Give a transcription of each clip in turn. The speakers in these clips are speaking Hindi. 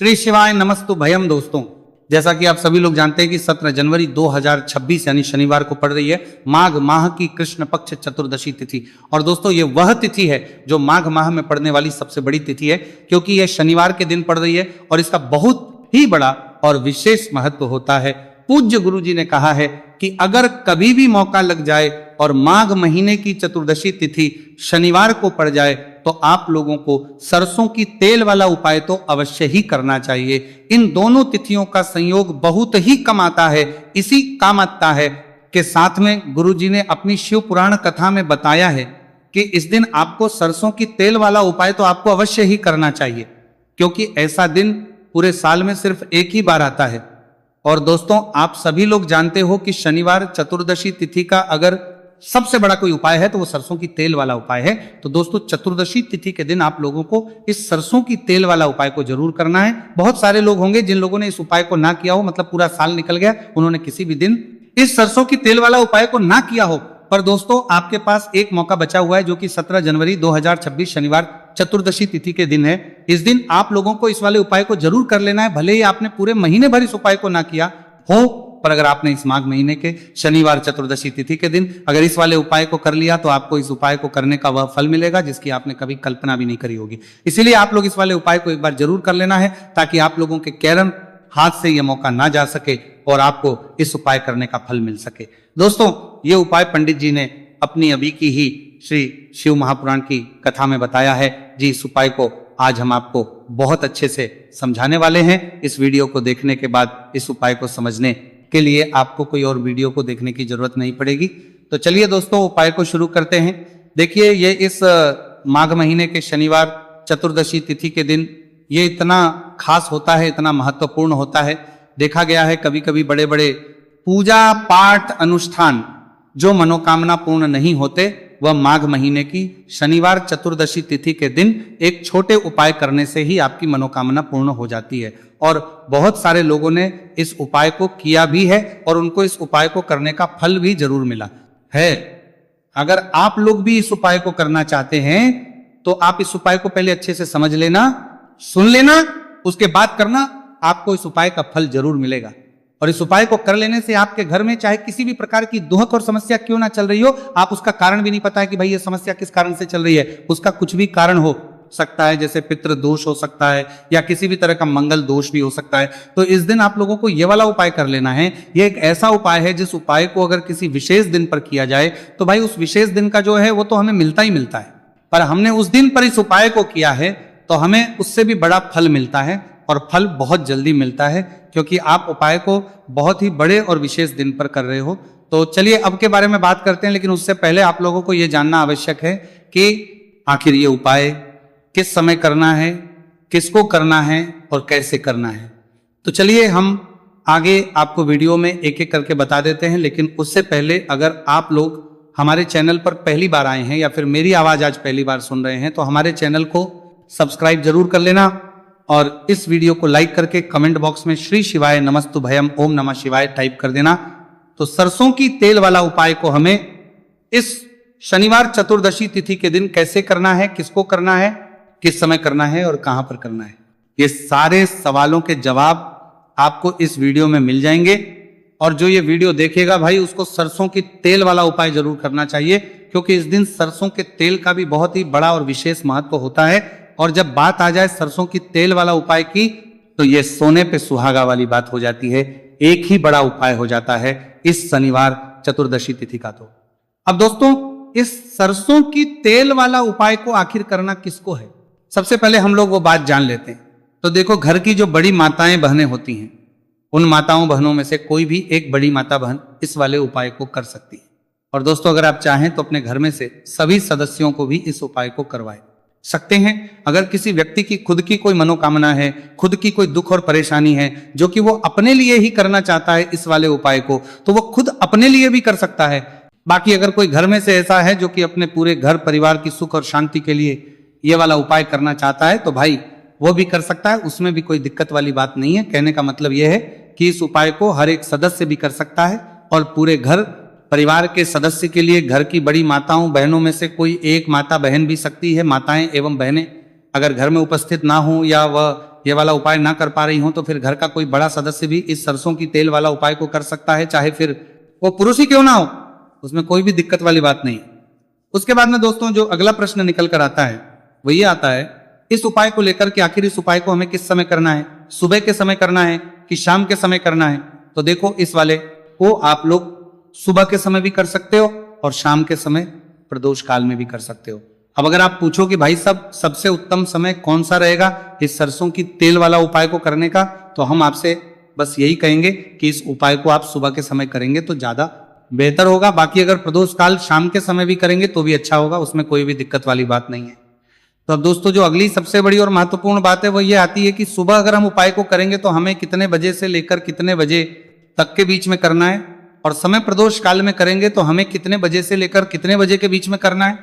श्री शिवाय नमस्तु भयम। दोस्तों, जैसा कि आप सभी लोग जानते हैं कि 17 जनवरी 2026 यानी शनिवार को पड़ रही है माघ माह की कृष्ण पक्ष चतुर्दशी तिथि। और दोस्तों, ये वह तिथि है जो माघ माह में पड़ने वाली सबसे बड़ी तिथि है, क्योंकि यह शनिवार के दिन पड़ रही है और इसका बहुत ही बड़ा और विशेष महत्व होता है। पूज्य गुरु जी ने कहा है कि अगर कभी भी मौका लग जाए और माघ महीने की चतुर्दशी तिथि शनिवार को पड़ जाए तो आप लोगों को सरसों की तेल वाला उपाय तो अवश्य ही करना चाहिए। इन दोनों तिथियों का संयोग बहुत ही कम आता है। इसी काम आता है के साथ में गुरु जी ने अपनी शिव पुराण कथा में बताया है कि इस दिन आपको सरसों की तेल वाला उपाय तो आपको अवश्य ही करना चाहिए, क्योंकि ऐसा दिन पूरे साल में सिर्फ एक ही बार आता है। और दोस्तों, आप सभी लोग जानते हो कि शनिवार चतुर्दशी तिथि का अगर सबसे बड़ा कोई उपाय है तो वो सरसों की तेल वाला उपाय है। तो दोस्तों, चतुर्दशी तिथि के दिन आप लोगों को इस सरसों की तेल वाला उपाय को जरूर करना है। बहुत सारे लोग होंगे जिन लोगों ने इस उपाय को ना किया हो, मतलब पूरा साल निकल गया, उन्होंने किसी भी दिन इस सरसों की तेल वाला उपाय को ना किया हो। पर दोस्तों, आपके पास एक मौका बचा हुआ है, जो कि 17 जनवरी 2026 शनिवार चतुर्दशी तिथि के दिन है। इस दिन आप लोगों को इस वाले उपाय को जरूर कर लेना है। भले ही आपने पूरे महीने भर इस उपाय को ना किया हो, पर अगर आपने इस माघ महीने के शनिवार चतुर्दशी तिथि के दिन अगर इस वाले उपाय को कर लिया तो आपको इस उपाय को करने का वह फल मिलेगा जिसकी आपने कभी कल्पना भी नहीं करी होगी। इसीलिए आप लोग इस वाले उपाय को एक बार जरूर कर लेना है, ताकि आप लोगों के कैरम हाथ से यह मौका ना जा सके और आपको इस उपाय करने का फल मिल सके। दोस्तों, ये उपाय पंडित जी ने अपनी अभी की ही श्री शिव महापुराण की कथा में बताया है जी। इस उपाय को आज हम आपको बहुत अच्छे से समझाने वाले हैं। इस वीडियो को देखने के बाद इस उपाय को समझने के लिए आपको कोई और वीडियो को देखने की जरूरत नहीं पड़ेगी। तो चलिए दोस्तों, उपाय को शुरू करते हैं। देखिए, ये इस माघ महीने के शनिवार चतुर्दशी तिथि के दिन ये इतना खास होता है, इतना महत्वपूर्ण होता है। देखा गया है कभी कभी बड़े बड़े पूजा पाठ अनुष्ठान जो मनोकामना पूर्ण नहीं होते, वह माघ महीने की शनिवार चतुर्दशी तिथि के दिन एक छोटे उपाय करने से ही आपकी मनोकामना पूर्ण हो जाती है। और बहुत सारे लोगों ने इस उपाय को किया भी है और उनको इस उपाय को करने का फल भी जरूर मिला है। अगर आप लोग भी इस उपाय को करना चाहते हैं तो आप इस उपाय को पहले अच्छे से समझ लेना, सुन लेना, उसके बाद करना। आपको इस उपाय का फल जरूर मिलेगा। और इस उपाय को कर लेने से आपके घर में चाहे किसी भी प्रकार की दुख और समस्या क्यों ना चल रही हो, आप उसका कारण भी नहीं पता है कि भाई ये समस्या किस कारण से चल रही है, उसका कुछ भी कारण हो सकता है, जैसे पितृ दोष हो सकता है या किसी भी तरह का मंगल दोष भी हो सकता है। तो इस दिन आप लोगों को ये वाला उपाय कर लेना है। ये एक ऐसा उपाय है जिस उपाय को अगर किसी विशेष दिन पर किया जाए तो भाई उस विशेष दिन का जो है वो तो हमें मिलता ही मिलता है, पर हमने उस दिन पर इस उपाय को किया है तो हमें उससे भी बड़ा फल मिलता है, और फल बहुत जल्दी मिलता है, क्योंकि आप उपाय को बहुत ही बड़े और विशेष दिन पर कर रहे हो। तो चलिए अब के बारे में बात करते हैं, लेकिन उससे पहले आप लोगों को यह जानना आवश्यक है कि आखिर ये उपाय किस समय करना है, किसको करना है और कैसे करना है। तो चलिए हम आगे आपको वीडियो में एक एक करके बता देते हैं। लेकिन उससे पहले अगर आप लोग हमारे चैनल पर पहली बार आए हैं या फिर मेरी आवाज आज पहली बार सुन रहे हैं तो हमारे चैनल को सब्सक्राइब जरूर कर लेना और इस वीडियो को लाइक करके कमेंट बॉक्स में श्री शिवाय नमस्तु भयम ओम नमः शिवाय टाइप कर देना। तो सरसों की तेल वाला उपाय को हमें इस शनिवार चतुर्दशी तिथि के दिन कैसे करना है, किसको करना है, किस समय करना है और कहां पर करना है, ये सारे सवालों के जवाब आपको इस वीडियो में मिल जाएंगे। और जो ये वीडियो देखेगा भाई, उसको सरसों की तेल वाला उपाय जरूर करना चाहिए, क्योंकि इस दिन सरसों के तेल का भी बहुत ही बड़ा और विशेष महत्व होता है। और जब बात आ जाए सरसों की तेल वाला उपाय की तो ये सोने पे सुहागा वाली बात हो जाती है। एक ही बड़ा उपाय हो जाता है इस शनिवार चतुर्दशी तिथि का। तो अब दोस्तों, इस सरसों की तेल वाला उपाय को आखिर करना किसको है, सबसे पहले हम लोग वो बात जान लेते हैं। तो देखो, घर की जो बड़ी माताएं बहनें होती हैं, उन माताओं बहनों में से कोई भी एक बड़ी माता बहन इस वाले उपाय को कर सकती है। और दोस्तों, अगर आप चाहें तो अपने घर में से सभी सदस्यों को भी इस उपाय को करवाएं सकते हैं। अगर किसी व्यक्ति की खुद की कोई मनोकामना है, खुद की कोई दुख और परेशानी है जो कि वो अपने लिए ही करना चाहता है इस वाले उपाय को, तो वो खुद अपने लिए भी कर सकता है। बाकी अगर कोई घर में से ऐसा है जो कि अपने पूरे घर परिवार की सुख और शांति के लिए ये वाला उपाय करना चाहता है तो भाई वो भी कर सकता है, उसमें भी कोई दिक्कत वाली बात नहीं है। कहने का मतलब यह है कि इस उपाय को हर एक सदस्य भी कर सकता है और पूरे घर परिवार के सदस्य के लिए घर की बड़ी माताओं बहनों में से कोई एक माता बहन भी सकती है। माताएं एवं बहनें अगर घर में उपस्थित ना हो या वह ये वाला उपाय ना कर पा रही हो तो फिर घर का कोई बड़ा सदस्य भी इस सरसों की तेल वाला उपाय को कर सकता है, चाहे फिर वो पुरुष ही क्यों ना हो, उसमें कोई भी दिक्कत वाली बात नहीं। उसके बाद में दोस्तों जो अगला प्रश्न निकल कर आता है वो ये आता है इस उपाय को लेकर कि आखिर इस उपाय को हमें किस समय करना है, सुबह के समय करना है कि शाम के समय करना है। तो देखो इस वाले को आप लोग सुबह के समय भी कर सकते हो और शाम के समय प्रदोष काल में भी कर सकते हो। अब अगर आप पूछो कि भाई साहब सबसे उत्तम समय कौन सा रहेगा इस सरसों की तेल वाला उपाय को करने का, तो हम आपसे बस यही कहेंगे कि इस उपाय को आप सुबह के समय करेंगे तो ज्यादा बेहतर होगा। बाकी अगर प्रदोष काल शाम के समय भी करेंगे तो भी अच्छा होगा, उसमें कोई भी दिक्कत वाली बात नहीं है। तो अब दोस्तों जो अगली सबसे बड़ी और महत्वपूर्ण बात है वो ये आती है कि सुबह अगर हम उपाय को करेंगे तो हमें कितने बजे से लेकर कितने बजे तक के बीच में करना है, और समय प्रदोष काल में करेंगे तो हमें कितने बजे से लेकर कितने बजे के बीच में करना है।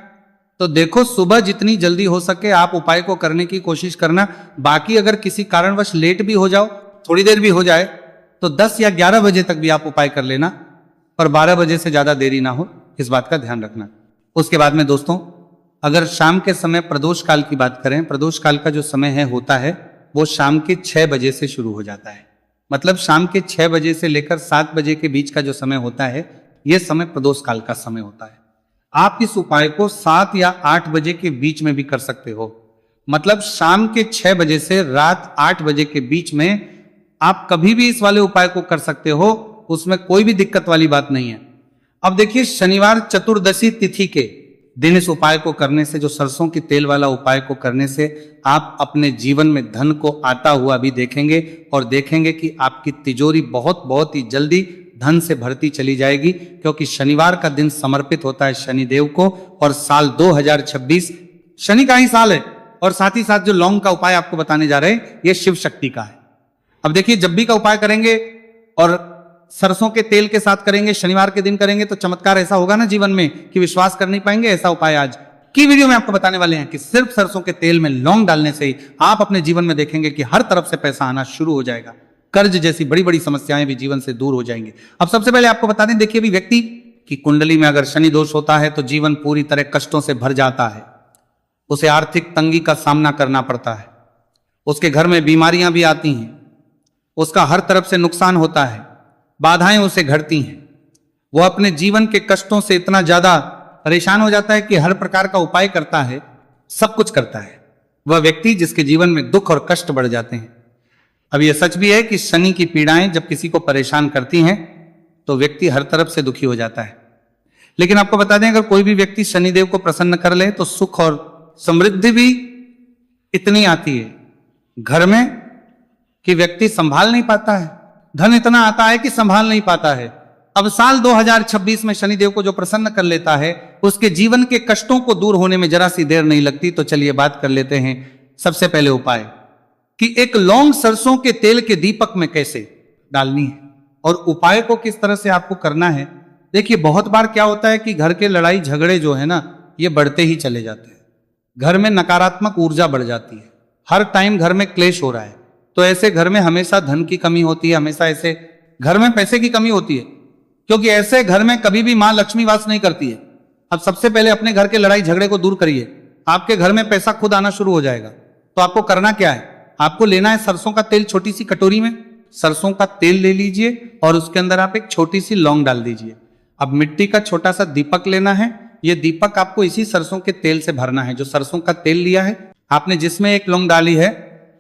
तो देखो सुबह जितनी जल्दी हो सके आप उपाय को करने की कोशिश करना। बाकी अगर किसी कारणवश लेट भी हो जाओ, थोड़ी देर भी हो जाए, तो 10 या 11 बजे तक भी आप उपाय कर लेना, पर 12 बजे से ज्यादा देरी ना हो, इस बात का ध्यान रखना। उसके बाद में दोस्तों अगर शाम के समय प्रदोष काल की बात करें, प्रदोष काल का जो समय है होता है वो शाम के 6 बजे से शुरू हो जाता है। मतलब शाम के 6 बजे से लेकर 7 बजे के बीच का जो समय होता है यह समय प्रदोष काल का समय होता है। आप इस उपाय को 7 या 8 बजे के बीच में भी कर सकते हो। मतलब शाम के 6 बजे से रात 8 बजे के बीच में आप कभी भी इस वाले उपाय को कर सकते हो, उसमें कोई भी दिक्कत वाली बात नहीं है। अब देखिए शनिवार चतुर्दशी तिथि के दिन इस उपाय को करने से, जो सरसों की तेल वाला उपाय को करने से आप अपने जीवन में धन को आता हुआ भी देखेंगे और देखेंगे कि आपकी तिजोरी बहुत ही जल्दी धन से भरती चली जाएगी, क्योंकि शनिवार का दिन समर्पित होता है शनिदेव को। और साल 2026 शनि का ही साल है, और साथ ही साथ जो लौंग का उपाय आपको बताने जा रहे हैं ये शिव शक्ति का है। अब देखिए जब भी का उपाय करेंगे और सरसों के तेल के साथ करेंगे, शनिवार के दिन करेंगे, तो चमत्कार ऐसा होगा ना जीवन में कि विश्वास कर नहीं पाएंगे। ऐसा उपाय आज की वीडियो में आपको बताने वाले हैं कि सिर्फ सरसों के तेल में लौंग डालने से ही आप अपने जीवन में देखेंगे कि हर तरफ से पैसा आना शुरू हो जाएगा, कर्ज जैसी बड़ी बड़ी समस्याएं भी जीवन से दूर हो जाएंगी। अब सबसे पहले आपको बता दें, देखिए भी व्यक्ति की कुंडली में अगर शनि दोष होता है तो जीवन पूरी तरह कष्टों से भर जाता है, उसे आर्थिक तंगी का सामना करना पड़ता है, उसके घर में बीमारियां भी आती हैं, उसका हर तरफ से नुकसान होता है, बाधाएं उसे घटती हैं, वो अपने जीवन के कष्टों से इतना ज्यादा परेशान हो जाता है कि हर प्रकार का उपाय करता है, सब कुछ करता है, वह व्यक्ति जिसके जीवन में दुख और कष्ट बढ़ जाते हैं। अब यह सच भी है कि शनि की पीड़ाएं जब किसी को परेशान करती हैं तो व्यक्ति हर तरफ से दुखी हो जाता है। लेकिन आपको बता दें, अगर कोई भी व्यक्ति शनिदेव को प्रसन्न कर ले तो सुख और समृद्धि भी इतनी आती है घर में कि व्यक्ति संभाल नहीं पाता है, धन इतना आता है कि संभाल नहीं पाता है। अब साल 2026 में शनिदेव को जो प्रसन्न कर लेता है उसके जीवन के कष्टों को दूर होने में जरा सी देर नहीं लगती। तो चलिए बात कर लेते हैं सबसे पहले उपाय कि एक लौंग सरसों के तेल के दीपक में कैसे डालनी है और उपाय को किस तरह से आपको करना है। देखिए बहुत बार क्या होता है कि घर के लड़ाई झगड़े जो है ना ये बढ़ते ही चले जाते हैं, घर में नकारात्मक ऊर्जा बढ़ जाती है, हर टाइम घर में क्लेश हो रहा है, तो ऐसे घर में हमेशा धन की कमी होती है, हमेशा ऐसे घर में पैसे की कमी होती है, क्योंकि ऐसे घर में कभी भी मां लक्ष्मी वास नहीं करती है। अब सबसे पहले अपने घर के लड़ाई झगड़े को दूर करिए, आपके घर में पैसा खुद आना शुरू हो जाएगा। तो आपको करना क्या है, आपको लेना है सरसों का तेल, छोटी सी कटोरी में सरसों का तेल ले लीजिए और उसके अंदर आप एक छोटी सी लौंग डाल दीजिए। अब मिट्टी का छोटा सा दीपक लेना है, ये दीपक आपको इसी सरसों के तेल से भरना है। जो सरसों का तेल लिया है आपने, जिसमें एक लौंग डाली है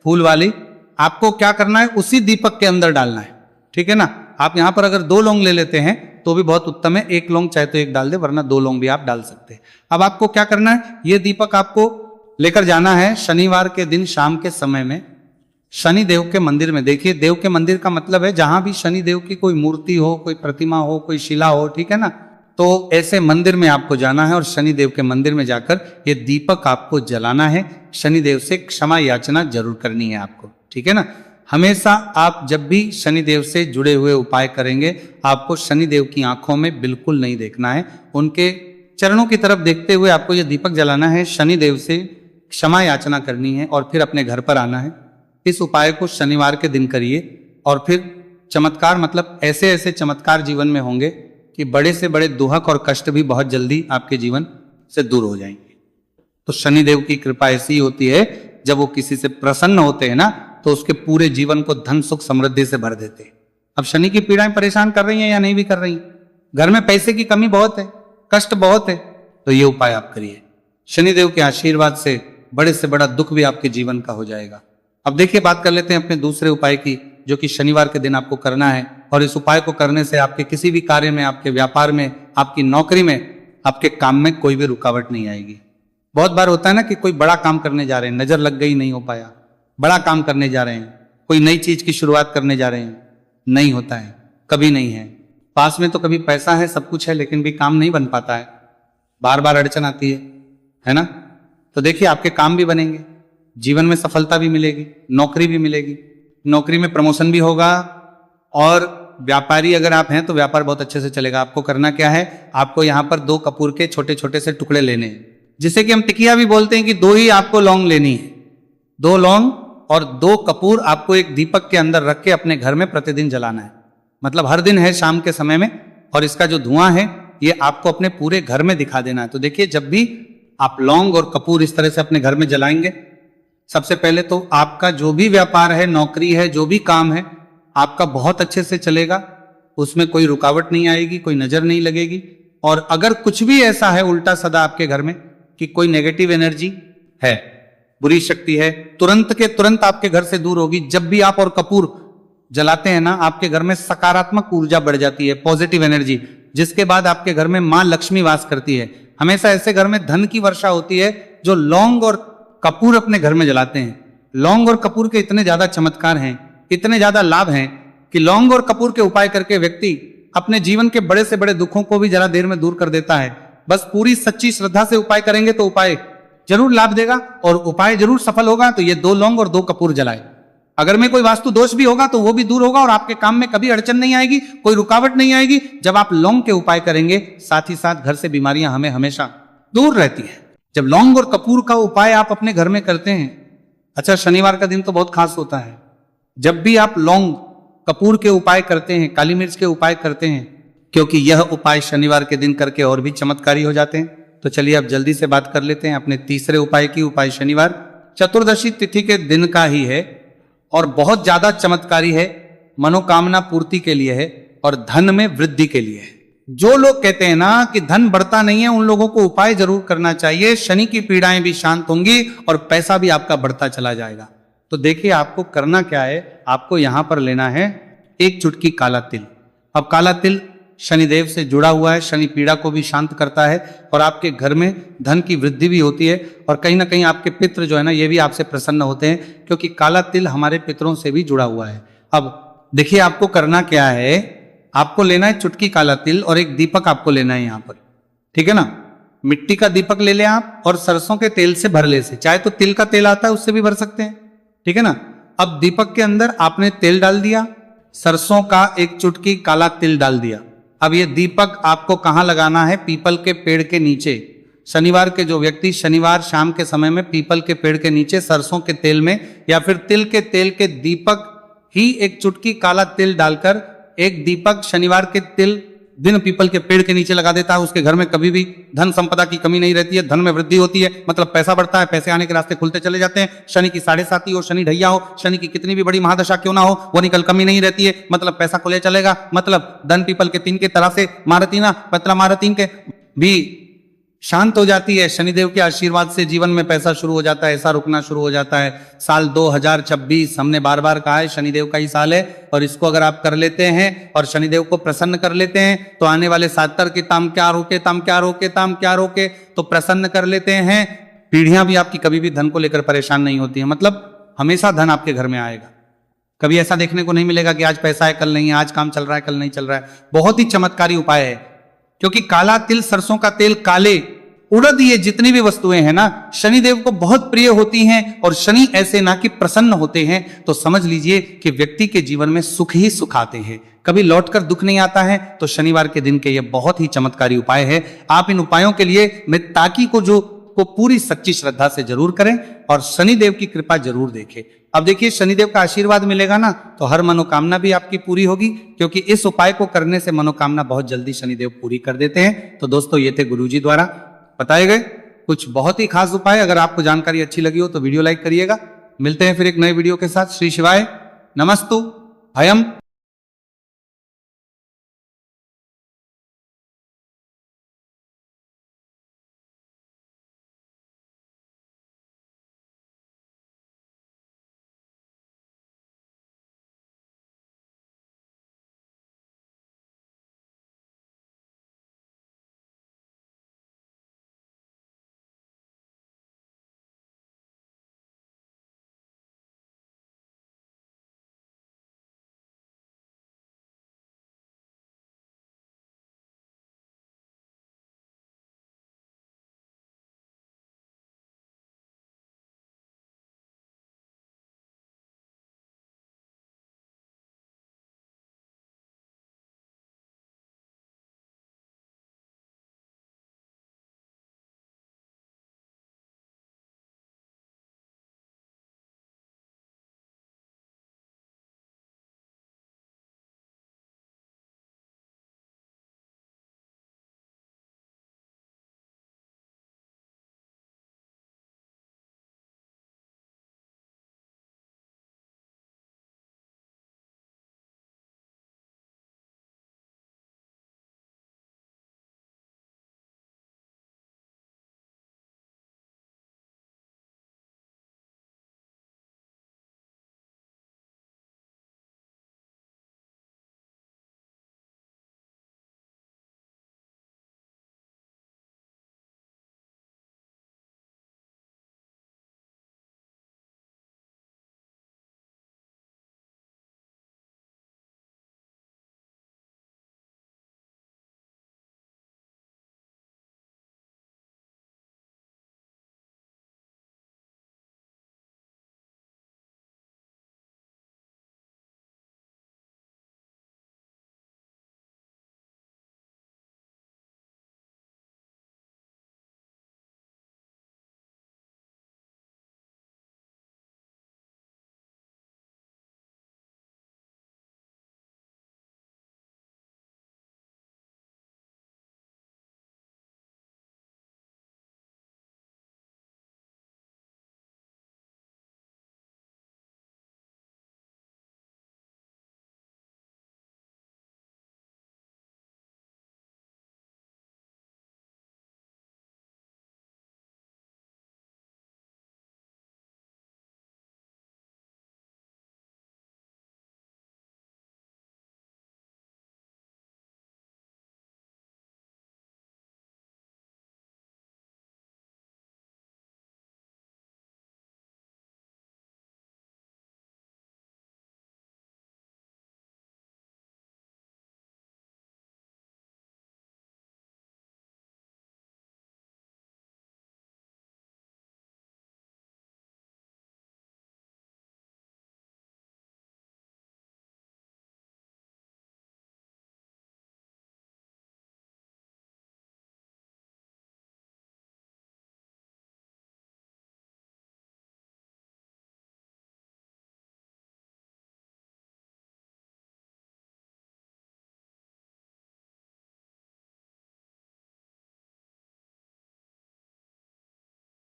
फूल वाली, आपको क्या करना है उसी दीपक के अंदर डालना है, ठीक है ना। आप यहां पर अगर 2 लौंग ले लेते हैं तो भी बहुत उत्तम है, 1 लौंग चाहे तो 1 डाल दे, वरना 2 लौंग भी आप डाल सकते हैं। अब आपको क्या करना है, ये दीपक आपको लेकर जाना है शनिवार के दिन शाम के समय में शनि देव के मंदिर में। देखिए देव के मंदिर का मतलब है जहां भी शनि देव की कोई मूर्ति हो, कोई प्रतिमा हो, कोई शिला हो, ठीक है ना, तो ऐसे मंदिर में आपको जाना है और शनि देव के मंदिर में जाकर ये दीपक आपको जलाना है। शनि देव से क्षमा याचना जरूर करनी है आपको, ठीक है ना। हमेशा आप जब भी शनि देव से जुड़े हुए उपाय करेंगे आपको शनि देव की आंखों में बिल्कुल नहीं देखना है, उनके चरणों की तरफ देखते हुए आपको ये दीपक जलाना है, शनि देव से क्षमा याचना करनी है और फिर अपने घर पर आना है। इस उपाय को शनिवार के दिन करिए और फिर चमत्कार, मतलब ऐसे ऐसे चमत्कार जीवन में होंगे कि बड़े से बड़े दुहक और कष्ट भी बहुत जल्दी आपके जीवन से दूर हो जाएंगे। तो शनिदेव की कृपा ऐसी होती है, जब वो किसी से प्रसन्न होते हैं ना तो उसके पूरे जीवन को धन सुख समृद्धि से भर देते हैं। अब शनि की पीड़ाएं परेशान कर रही हैं या नहीं भी कर रही हैं, घर में पैसे की कमी बहुत है, कष्ट बहुत है, तो ये उपाय आप करिए। शनिदेव के आशीर्वाद से बड़े से बड़ा दुख भी आपके जीवन का हो जाएगा। अब देखिए बात कर लेते हैं अपने दूसरे उपाय की, जो कि शनिवार के दिन आपको करना है। और इस उपाय को करने से आपके किसी भी कार्य में, आपके व्यापार में, आपकी नौकरी में, आपके काम में कोई भी रुकावट नहीं आएगी। बहुत बार होता है ना कि कोई बड़ा काम करने जा रहे हैं, नजर लग गई, नहीं हो पाया। बड़ा काम करने जा रहे हैं, कोई नई चीज की शुरुआत करने जा रहे हैं, नहीं होता है, कभी नहीं है। पास में तो कभी पैसा है, सब कुछ है, लेकिन भी काम नहीं बन पाता है, बार बार अड़चन आती है ना। तो देखिए आपके काम भी बनेंगे, जीवन में सफलता भी मिलेगी, नौकरी भी मिलेगी, नौकरी में प्रमोशन भी होगा। और व्यापारी अगर आप हैं तो व्यापार बहुत अच्छे से चलेगा। आपको करना क्या है, आपको यहाँ पर 2 कपूर के छोटे छोटे से टुकड़े लेने हैं, जिसे कि हम टिकिया भी बोलते हैं कि 2 ही आपको लौंग लेनी है। 2 लौंग और 2 कपूर आपको एक दीपक के अंदर रख के अपने घर में प्रतिदिन जलाना है। मतलब हर दिन है शाम के समय में, और इसका जो धुआं है ये आपको अपने पूरे घर में दिखा देना है। तो देखिए जब भी आप लौंग और कपूर इस तरह से अपने घर में जलाएंगे, सबसे पहले तो आपका जो भी व्यापार है, नौकरी है, जो भी काम है, आपका बहुत अच्छे से चलेगा, उसमें कोई रुकावट नहीं आएगी, कोई नजर नहीं लगेगी। और अगर कुछ भी ऐसा है उल्टा सदा आपके घर में कि कोई नेगेटिव एनर्जी है, बुरी शक्ति है, तुरंत के तुरंत आपके घर से दूर होगी। जब भी आप और कपूर जलाते हैं ना, आपके घर में सकारात्मक ऊर्जा बढ़ जाती है, पॉजिटिव एनर्जी, जिसके बाद आपके घर में मां लक्ष्मी वास करती है। हमेशा ऐसे घर में धन की वर्षा होती है जो लौंग और कपूर अपने घर में जलाते हैं। लौंग और कपूर के इतने ज्यादा चमत्कार हैं, इतने ज्यादा लाभ हैं कि लौंग और कपूर के उपाय करके व्यक्ति अपने जीवन के बड़े से बड़े दुखों को भी जरा देर में दूर कर देता है। बस पूरी सच्ची श्रद्धा से उपाय करेंगे तो उपाय जरूर लाभ देगा और उपाय जरूर सफल होगा। तो ये 2 लौंग और 2 कपूर जलाए। अगर में कोई वास्तु दोष भी होगा तो वो भी दूर होगा और आपके काम में कभी अड़चन नहीं आएगी, कोई रुकावट नहीं आएगी। जब आप लौंग के उपाय करेंगे, साथ ही साथ घर से बीमारियां हमें हमेशा दूर रहती है। जब लौंग और कपूर का उपाय आप अपने घर में करते हैं, अच्छा शनिवार का दिन तो बहुत खास होता है। जब भी आप लौंग कपूर के उपाय करते हैं, काली मिर्च के उपाय करते हैं, क्योंकि यह उपाय शनिवार के दिन करके और भी चमत्कारी हो जाते हैं। तो चलिए अब जल्दी से बात कर लेते हैं अपने तीसरे उपाय की। उपाय शनिवार चतुर्दशी तिथि के दिन का ही है और बहुत ज्यादा चमत्कारी है, मनोकामना पूर्ति के लिए है और धन में वृद्धि के लिए है। जो लोग कहते हैं ना कि धन बढ़ता नहीं है, उन लोगों को उपाय जरूर करना चाहिए। शनि की पीड़ाएं भी शांत होंगी और पैसा भी आपका बढ़ता चला जाएगा। तो देखिए आपको करना क्या है, आपको यहां पर लेना है 1 चुटकी काला तिल। अब काला तिल शनिदेव से जुड़ा हुआ है, शनि पीड़ा को भी शांत करता है और आपके घर में धन की वृद्धि भी होती है। और कहीं ना कहीं आपके पितृ जो है ना, ये भी आपसे प्रसन्न होते हैं, क्योंकि काला तिल हमारे पितरों से भी जुड़ा हुआ है। अब देखिए आपको करना क्या है, आपको लेना है चुटकी काला तिल और एक दीपक आपको लेना है यहाँ पर, ठीक है ना। मिट्टी का दीपक ले लें आप और सरसों के तेल से भर ले से, चाहे तो तिल का तेल आता है उससे भी भर सकते हैं, ठीक है ना। अब दीपक के अंदर आपने तेल डाल दिया, सरसों का 1 चुटकी काला तिल डाल दिया। अब ये दीपक आपको कहाँ लगाना है, पीपल के पेड़ के नीचे। शनिवार के जो व्यक्ति शनिवार शाम के समय में पीपल के पेड़ के नीचे सरसों के तेल में या फिर तिल के तेल के दीपक ही 1 चुटकी काला तिल डालकर एक दीपक शनिवार के तिल दिन पीपल के पेड़ के नीचे लगा देता है, उसके घर में कभी भी धन संपदा की कमी नहीं रहती है, धन में वृद्धि होती है, मतलब पैसा बढ़ता है, पैसे आने के रास्ते खुलते चले जाते हैं। शनि की 7.5 हो, शनि ढैया हो, शनि की कितनी भी बड़ी महादशा क्यों ना हो, वो निकल कमी नहीं रहती है, मतलब पैसा खुले चलेगा। मतलब धन पीपल के 3 के तरह से मारतीना पतला मारतीन के भी शांत हो जाती है। शनिदेव के आशीर्वाद से जीवन में पैसा शुरू हो जाता है, ऐसा रुकना शुरू हो जाता है। साल 2026 हमने बार बार कहा है शनिदेव का ही साल है, और इसको अगर आप कर लेते हैं और शनिदेव को प्रसन्न कर लेते हैं तो आने वाले 7 के ताम क्या रोके, ताम क्या रोके, ताम क्या रोके, तो प्रसन्न कर लेते हैं। पीढ़ियां भी आपकी कभी भी धन को लेकर परेशान नहीं होती है, मतलब हमेशा धन आपके घर में आएगा। कभी ऐसा देखने को नहीं मिलेगा कि आज पैसा है कल नहीं है, आज काम चल रहा है कल नहीं चल रहा है। बहुत ही चमत्कारी उपाय है, क्योंकि काला तिल, सरसों का तेल, काले उड़द, ये जितनी भी वस्तुएं हैं ना शनिदेव को बहुत प्रिय होती हैं। और शनि ऐसे ना कि प्रसन्न होते हैं तो समझ लीजिए कि व्यक्ति के जीवन में सुख ही सुख आते हैं, कभी लौटकर दुख नहीं आता है। तो शनिवार के दिन के ये बहुत ही चमत्कारी उपाय है। आप इन उपायों के लिए मृत्ताकी को पूरी सच्ची श्रद्धा से जरूर करें और शनिदेव की कृपा जरूर देखें। अब देखिए शनिदेव का आशीर्वाद मिलेगा ना तो हर मनोकामना भी आपकी पूरी होगी, क्योंकि इस उपाय को करने से मनोकामना बहुत जल्दी शनिदेव पूरी कर देते हैं। तो दोस्तों ये थे गुरुजी द्वारा बताए गए कुछ बहुत ही खास उपाय। अगर आपको जानकारी अच्छी लगी हो तो वीडियो लाइक करिएगा, मिलते हैं फिर एक नए वीडियो के साथ। श्री शिवाय नमस्तु भयम